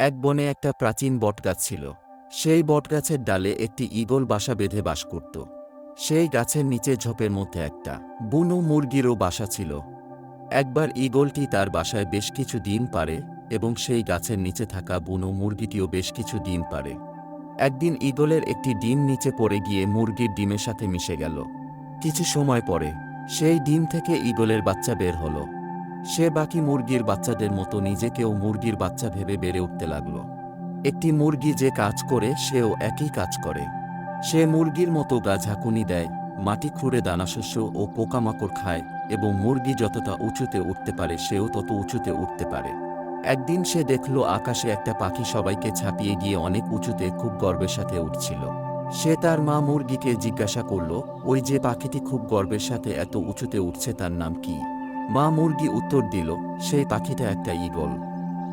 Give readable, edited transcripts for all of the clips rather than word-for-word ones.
এক বনে একটা প্রাচীন বটগাছ ছিল। সেই বটগাছের ডালে একটি ঈগল বাসা বেঁধে বাস করত। সেই গাছের নিচে ঝোপের মধ্যে একটা বুনো মুরগিরও বাসা ছিল। একবার ঈগলটি তার বাসায় বেশ কিছু ডিম পাড়ে এবং সেই গাছের নিচে থাকা বুনো মুরগিটিও বেশ কিছু ডিম পাড়ে। একদিন ঈগলের একটি ডিম নিচে পড়ে গিয়ে মুরগির ডিমের সাথে মিশে গেল। কিছু সময় পরে সেই ডিম থেকে ঈগলের বাচ্চা বের হলো। সে বাকি মুরগির বাচ্চাদের মতো নিজেকেও মুরগির বাচ্চা ভেবে বেড়ে উঠতে লাগল। একটি মুরগি যে কাজ করে সেও একই কাজ করে। সে মুরগির মতো গা ঝাঁকুনি দেয়, মাটি খুঁড়ে দানাশস্য ও পোকামাকড় খায় এবং মুরগি যতটা উঁচুতে উঠতে পারে সেও তত উঁচুতে উঠতে পারে। একদিন সে দেখল আকাশে একটা পাখি সবাইকে ছাপিয়ে গিয়ে অনেক উঁচুতে খুব গর্বের সাথে উঠছিল। সে তার মা মুরগিকে জিজ্ঞাসা করল, ওই যে পাখিটি খুব গর্বের সাথে এত উঁচুতে উঠছে তার নাম কি? মা মুরগি উত্তর দিল, সেই পাখিটা একটা ঈগল।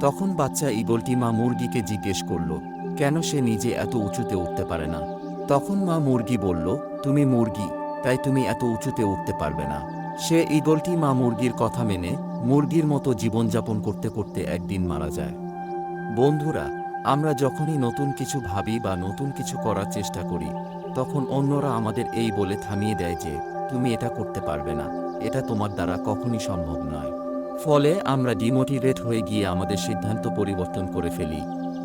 তখন বাচ্চা ঈগলটি মা মুরগিকে জিজ্ঞেস করল, কেন সে নিজে এত উঁচুতে উঠতে পারে না? তখন মা মুরগি বলল, তুমি মুরগি, তাই তুমি এত উঁচুতে উঠতে পারবে না। সে ঈগলটি মা মুরগির কথা মেনে মুরগির মতো জীবনযাপন করতে করতে একদিন মারা যায়। বন্ধুরা, আমরা যখনই নতুন কিছু ভাবি বা নতুন কিছু করার চেষ্টা করি, তখন অন্যরা আমাদের এই বলে থামিয়ে দেয় যে, তুমি এটা করতে পারবে না, এটা তোমার দ্বারা কখনই সম্ভব নয়। ফলে আমরা ডিমোটিভেট হয়ে গিয়ে আমাদের সিদ্ধান্ত পরিবর্তন করে ফেলি,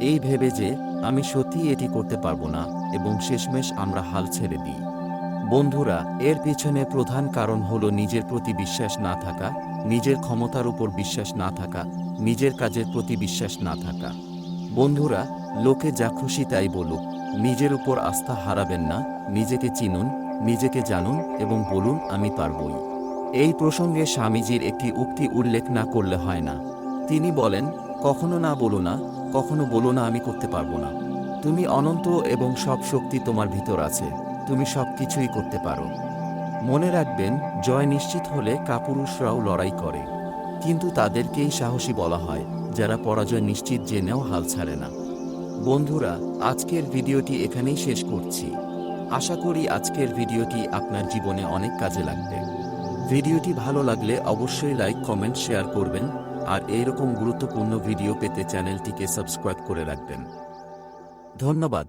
এই ভেবে যে আমি সত্যিই এটি করতে পারবো না, এবং শেষমেশ আমরা হাল ছেড়ে দিই। বন্ধুরা, এর পেছনে প্রধান কারণ হলো নিজের প্রতি বিশ্বাস না থাকা, নিজের ক্ষমতার উপর বিশ্বাস না থাকা, নিজের কাজের প্রতি বিশ্বাস না থাকা। বন্ধুরা, লোকে যা খুশি তাই বলুক, নিজের উপর আস্থা হারাবেন না। নিজেকে চিনুন, নিজেকে জানুন এবং বলুন, আমি পারবই। এই প্রসঙ্গে স্বামীজির একটি উক্তি উল্লেখ না করলে হয় না। তিনি বলেন, কখনো না বলো না, কখনো বলো না আমি করতে পারবো না। তুমি অনন্ত এবং সব শক্তি তোমার ভিতর আছে, তুমি সব কিছুই করতে পারো। মনে রাখবেন, জয় নিশ্চিত হলে কাপুরুষরাও লড়াই করে, কিন্তু তাদেরকেই সাহসী বলা হয় যারা পরাজয় নিশ্চিত জেনেও হাল ছাড়ে না। বন্ধুরা, আজকের ভিডিওটি এখানেই শেষ করছি। আশা করি আজকের ভিডিওটি আপনার জীবনে অনেক কাজে লাগবে। ভিডিওটি ভালো লাগলে অবশ্যই লাইক, কমেন্ট, শেয়ার করবেন আর এইরকম গুরুত্বপূর্ণ ভিডিও পেতে চ্যানেলটিকে সাবস্ক্রাইব করে রাখবেন। ধন্যবাদ।